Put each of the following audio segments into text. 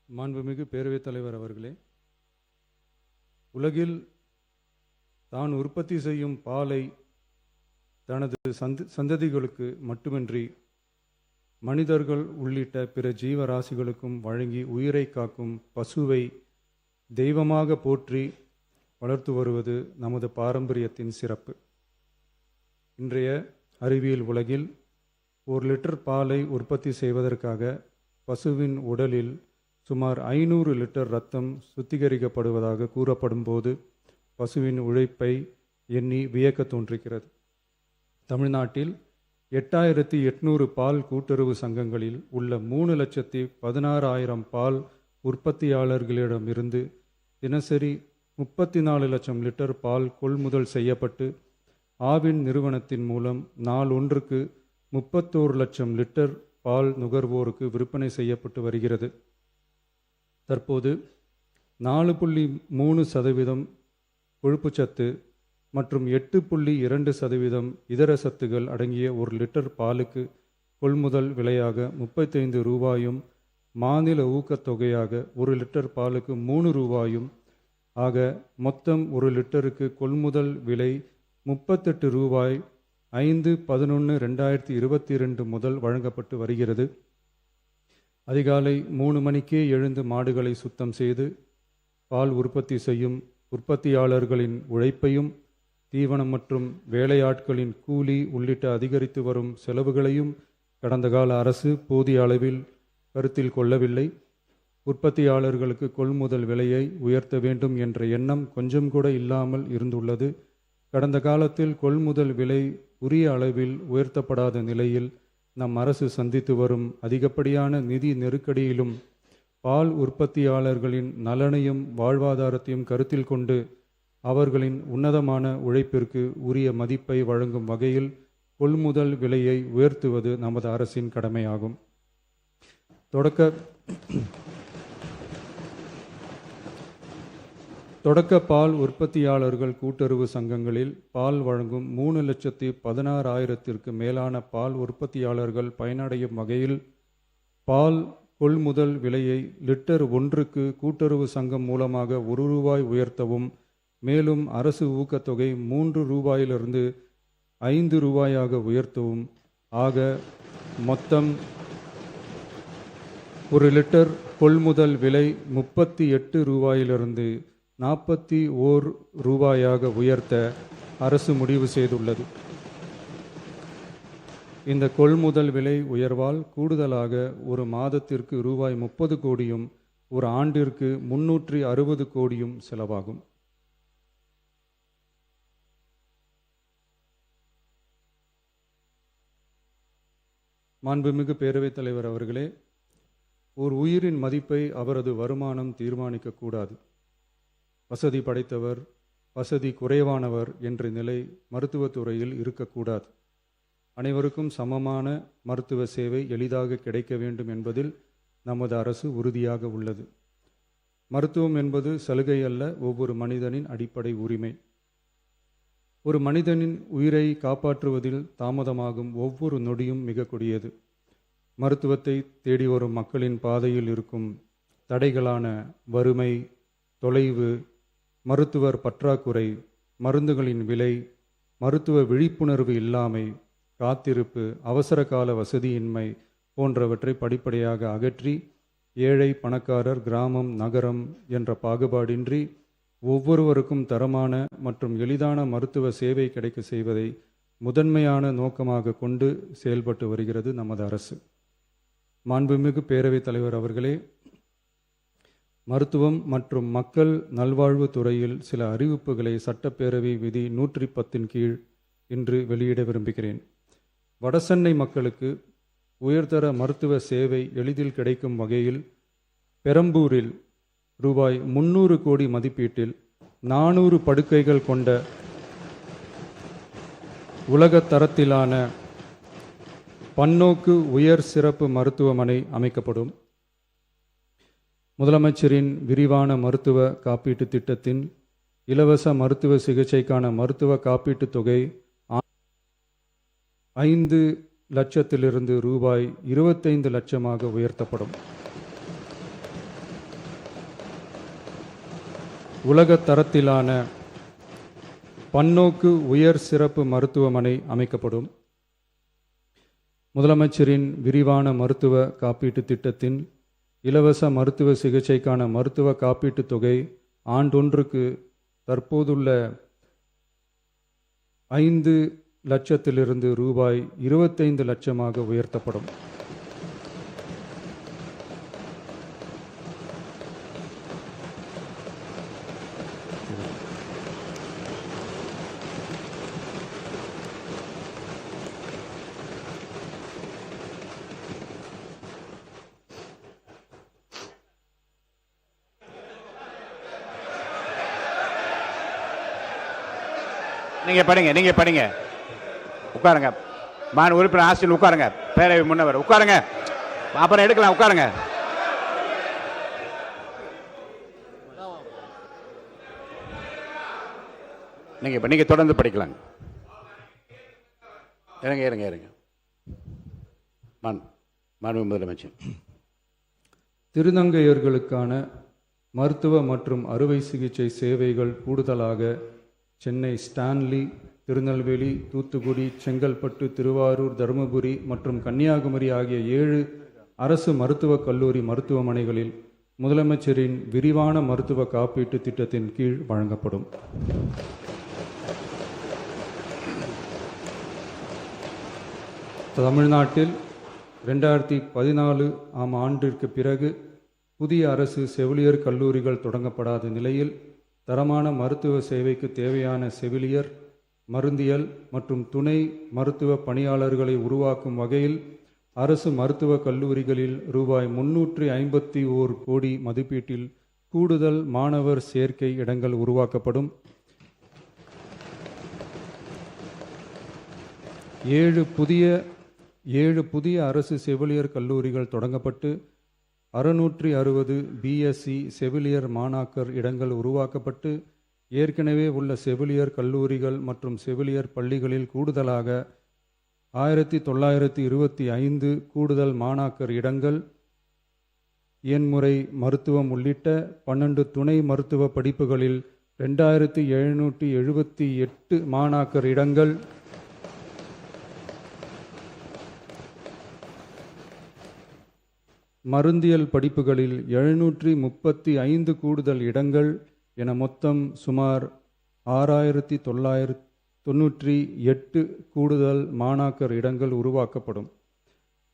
மாண்புமிகு பேரவைத் தலைவர் அவர்களே, உலகில் தான் உற்பத்தி செய்யும் பாலை தனது சந்ததிகளுக்கு மட்டுமின்றி மனிதர்கள் உள்ளிட்ட பிற ஜீவராசிகளுக்கும் வழங்கி உயிரை காக்கும் பசுவை தெய்வமாக போற்றி வளர்த்து வருவது நமது பாரம்பரியத்தின் சிறப்பு. இன்றைய அறிவியல் உலகில் 1 லிட்டர் பாலை உற்பத்தி செய்வதற்காக பசுவின் உடலில் சுமார் 500 லிட்டர் இரத்தம் சுத்திகரிக்கப்படுவதாக கூறப்படும் போது பசுவின் உழைப்பை எண்ணி வியக்க தோன்றுகிறது. தமிழ்நாட்டில் 8800 பால் கூட்டுறவு சங்கங்களில் உள்ள 3,16,000 பால் உற்பத்தியாளர்களிடமிருந்து தினசரி 34 லட்சம் லிட்டர் பால் கொள்முதல் செய்யப்பட்டு ஆவின் நிறுவனத்தின் மூலம் நாளொன்றுக்கு 31 லட்சம் லிட்டர் பால் நுகர்வோருக்கு விற்பனை செய்யப்பட்டு வருகிறது. தற்போது 4.3% கொழுப்புச்சத்து மற்றும் 8.2% இதர சத்துகள் அடங்கிய 1 லிட்டர் பாலுக்கு கொள்முதல் விலையாக 35 ரூபாயும் மாநில ஊக்கத்தொகையாக 1 லிட்டர் பாலுக்கு 3 ரூபாயும் ஆக மொத்தம் 1 லிட்டருக்கு கொள்முதல் விலை 38 ரூபாய் 5/11/2022 முதல் வழங்கப்பட்டு வருகிறது. அதிகாலை 3 மணிக்கே எழுந்து மாடுகளை சுத்தம் செய்து பால் உற்பத்தி செய்யும் உற்பத்தியாளர்களின் உழைப்பையும் தீவனம் மற்றும் வேலையாட்களின் கூலி உள்ளிட்ட அதிகரித்து வரும் செலவுகளையும் கடந்த கால அரசு போதிய அளவில் கருத்தில் கொள்ளவில்லை. உற்பத்தியாளர்களுக்கு கொள்முதல் விலையை உயர்த்த வேண்டும் என்ற எண்ணம் கொஞ்சம் கூட இல்லாமல் இருந்துள்ளது. கடந்த காலத்தில் கொள்முதல் விலை உரிய அளவில் உயர்த்தப்படாத நிலையில் நம் அரசு சந்தித்து வரும் அதிகப்படியான நிதி நெருக்கடியிலும் பால் உற்பத்தியாளர்களின் நலனையும் வாழ்வாதாரத்தையும் கருத்தில் கொண்டு அவர்களின் உன்னதமான உழைப்பிற்கு உரிய மதிப்பை வழங்கும் வகையில் கொள்முதல் விலையை உயர்த்துவது நமது அரசின் கடமையாகும். தொடக்க பால் உற்பத்தியாளர்கள் கூட்டுறவு சங்கங்களில் பால் வழங்கும் 3,16,000த்திற்கு மேலான பால் உற்பத்தியாளர்கள் பயனடையும் வகையில் பால் கொள்முதல் விலையை லிட்டர் ஒன்றுக்கு கூட்டுறவு சங்கம் மூலமாக 1 ரூபாய் உயர்த்தவும், மேலும் அரசு ஊக்கத்தொகை 3 ரூபாயிலிருந்து 5 ரூபாயாக உயர்த்தவும் ஆக மொத்தம் 1 லிட்டர் கொள்முதல் விலை 38 ரூபாயிலிருந்து 41 ரூபாயாக உயர்த்த அரசு முடிவு செய்துள்ளது. இந்த கொள்முதல் விலை உயர்வால் கூடுதலாக ஒரு மாதத்திற்கு ரூபாய் 30 கோடியும் ஒரு ஆண்டிற்கு 360 கோடியும் செலவாகும். மாண்புமிகு பேரவைத் தலைவர் அவர்களே, ஒரு உயிரின் மதிப்பை அவரது வருமானம் தீர்மானிக்கக்கூடாது. வசதி படைத்தவர், வசதி குறைவானவர் என்ற நிலை மருத்துவத்துறையில் இருக்கக்கூடாது. அனைவருக்கும் சமமான மருத்துவ சேவை எளிதாக கிடைக்க வேண்டும் என்பதில் நமது அரசு உறுதியாக உள்ளது. மருத்துவம் என்பது சலுகை அல்ல, ஒவ்வொரு மனிதனின் அடிப்படை உரிமை. ஒரு மனிதனின் உயிரை காப்பாற்றுவதில் தாமதமாகும் ஒவ்வொரு நொடியும் மிக கொடியது. மருத்துவத்தை தேடி வரும் மக்களின் பாதையில் இருக்கும் தடைகளான வறுமை, தொலைவு, மருத்துவர் பற்றாக்குறை, மருந்துகளின் விலை, மருத்துவ விழிப்புணர்வு இல்லாமை, காத்திருப்பு, அவசர கால வசதியின்மை போன்றவற்றை படிப்படியாக அகற்றி ஏழை, பணக்காரர், கிராமம், நகரம் என்ற பாகுபாடின்றி ஒவ்வொருவருக்கும் தரமான மற்றும் எளிதான மருத்துவ சேவை கிடைக்க செய்வதை முதன்மையான நோக்கமாக கொண்டு செயல்பட்டு வருகிறது நமது அரசு. மாண்புமிகு பேரவைத் தலைவர் அவர்களே, மருத்துவம் மற்றும் மக்கள் நல்வாழ்வு துறையில் சில அறிவிப்புகளை சட்டப்பேரவை விதி 110 கீழ் இன்று வெளியிட விரும்புகிறேன். வடசென்னை மக்களுக்கு உயர்தர மருத்துவ சேவை எளிதில் கிடைக்கும் வகையில் பெரம்பூரில் ரூபாய் 300 கோடி மதிப்பீட்டில் 400 படுக்கைகள் கொண்ட உலக தரத்திலான பன்னோக்கு உயர் சிறப்பு மருத்துவமனை அமைக்கப்படும். முதலமைச்சரின் விரிவான மருத்துவ காப்பீட்டு திட்டத்தின் இலவச மருத்துவ சிகிச்சைக்கான மருத்துவ காப்பீட்டுத் தொகை 5 லட்சத்திலிருந்து ரூபாய் 25 லட்சமாக உயர்த்தப்படும். உலக தரத்திலான பன்னோக்கு உயர் சிறப்பு மருத்துவமனை அமைக்கப்படும். முதலமைச்சரின் விரிவான மருத்துவ காப்பீட்டு திட்டத்தின் இலவச மருத்துவ சிகிச்சைக்கான மருத்துவ காப்பீட்டுத் தொகை ஆண்டொன்றுக்கு தற்போதுள்ள 5 லட்சத்திலிருந்து ரூபாய் 25 லட்சமாக உயர்த்தப்படும். நீங்க படிங்க உட்காருங்க. மாநில உறுப்பினர் ஆசிரியர் உட்காருங்க. பேரவை முன்னவர் உட்காருங்க. அப்புறம் எடுக்கலாம். உட்காருங்க. நீங்க தொடர்ந்து படிக்கலாம். இருங்க. மாண்பு முதலமைச்சர். திருநங்கையர்களுக்கான மருத்துவ மற்றும் அறுவை சிகிச்சை சேவைகள் கூடுதலாக சென்னை, ஸ்டான்லி, திருநெல்வேலி, தூத்துக்குடி, செங்கல்பட்டு, திருவாரூர், தருமபுரி மற்றும் கன்னியாகுமரி ஆகிய 7 அரசு மருத்துவக் கல்லூரி மருத்துவமனைகளில் முதலமைச்சரின் விரிவான மருத்துவ காப்பீட்டு திட்டத்தின் கீழ் வழங்கப்படும். தமிழ்நாட்டில் 2014 ஆண்டிற்கு பிறகு புதிய அரசு செவிலியர் கல்லூரிகள் தொடங்கப்படாத நிலையில் தரமான மருத்துவ சேவைக்கு தேவையான செவிலியர், மருந்தியல் மற்றும் துணை மருத்துவ பணியாளர்களை உருவாக்கும் வகையில் அரசு மருத்துவக் கல்லூரிகளில் ரூபாய் 351 கோடி மதிப்பீட்டில் கூடுதல் மாணவர் சேர்க்கை இடங்கள் உருவாக்கப்படும். 7 புதிய அரசு செவிலியர் கல்லூரிகள் தொடங்கப்பட்டு 660 பிஎஸ்சி செவிலியர் மாணாக்கர் இடங்கள் உருவாக்கப்பட்டு ஏற்கனவே உள்ள செவிலியர் கல்லூரிகள் மற்றும் செவிலியர் பள்ளிகளில் கூடுதலாக 1925 கூடுதல் மாணாக்கர் இடங்கள், எண்முறை மருத்துவம் உள்ளிட்ட 12 துணை மருத்துவ படிப்புகளில் 2778 மாணாக்கர் இடங்கள், மருந்தியல் படிப்புகளில் 735 கூடுதல் இடங்கள் என மொத்தம் சுமார் 6998 கூடுதல் மாணாக்கர் இடங்கள் உருவாக்கப்படும்.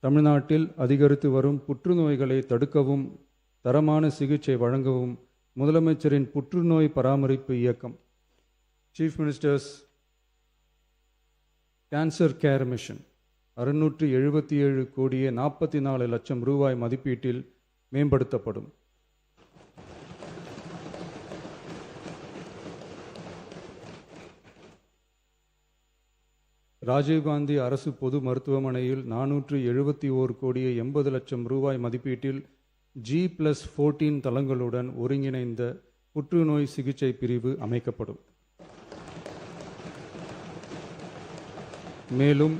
தமிழ்நாட்டில் அதிகரித்து வரும் புற்றுநோய்களை தடுக்கவும் தரமான சிகிச்சை வழங்கவும் முதலமைச்சரின் புற்றுநோய் பராமரிப்பு இயக்கம் chief minister's cancer care mission 677 கோடியே 44 லட்சம் ரூபாய் மதிப்பீட்டில் மேம்படுத்தப்படும். ராஜீவ்காந்தி அரசு பொது மருத்துவமனையில் 471 கோடியே 80 லட்சம் ரூபாய் மதிப்பீட்டில் G+14 தளங்களுடன் ஒருங்கிணைந்த புற்றுநோய் சிகிச்சை பிரிவு அமைக்கப்படும். மேலும்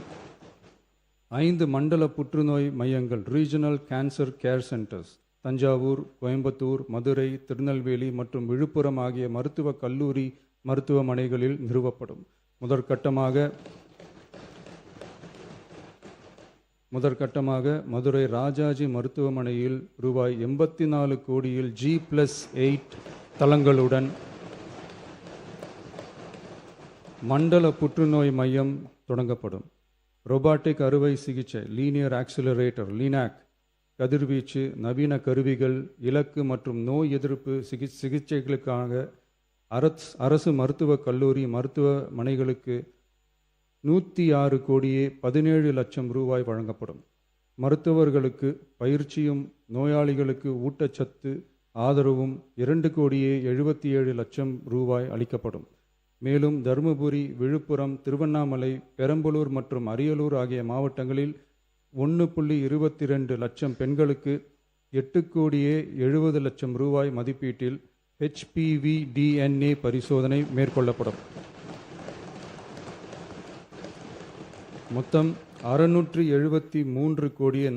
5 மண்டல புற்றுநோய் மையங்கள் regional cancer care centres Thanjavur, Coimbatore, Madurai, Tirunelveli மற்றும் விழுப்புரம் ஆகிய மருத்துவக் கல்லூரி மருத்துவமனைகளில் நிறுவப்படும். முதற்கட்டமாக மதுரை ராஜாஜி மருத்துவமனையில் ரூபாய் 84 கோடியில் G+8 தளங்களுடன் மண்டல புற்றுநோய் மையம் தொடங்கப்படும். ரோபாட்டிக் அறுவை சிகிச்சை லீனியர் ஆக்சிலரேட்டர் லீனாக், கதிர்வீச்சு, நவீன கருவிகள், இலக்கு மற்றும் நோய் எதிர்ப்பு சிகிச்சைகளுக்காக அரசு மருத்துவக் கல்லூரி மருத்துவமனைகளுக்கு 106 கோடியே 17 லட்சம் ரூபாய் வழங்கப்படும். மருத்துவர்களுக்கு பயிற்சியும் நோயாளிகளுக்கு ஊட்டச்சத்து ஆதரவும் 2 கோடியே 77 லட்சம் ரூபாய் அளிக்கப்படும். மேலும் தருமபுரி, விழுப்புரம், திருவண்ணாமலை, பெரம்பலூர் மற்றும் அரியலூர் ஆகிய மாவட்டங்களில் 1.22 லட்சம் பெண்களுக்கு 8 கோடியே 70 லட்சம் ரூபாய் மதிப்பீட்டில் HPV DNA பரிசோதனை மேற்கொள்ளப்படும். மொத்தம் 673 கோடியே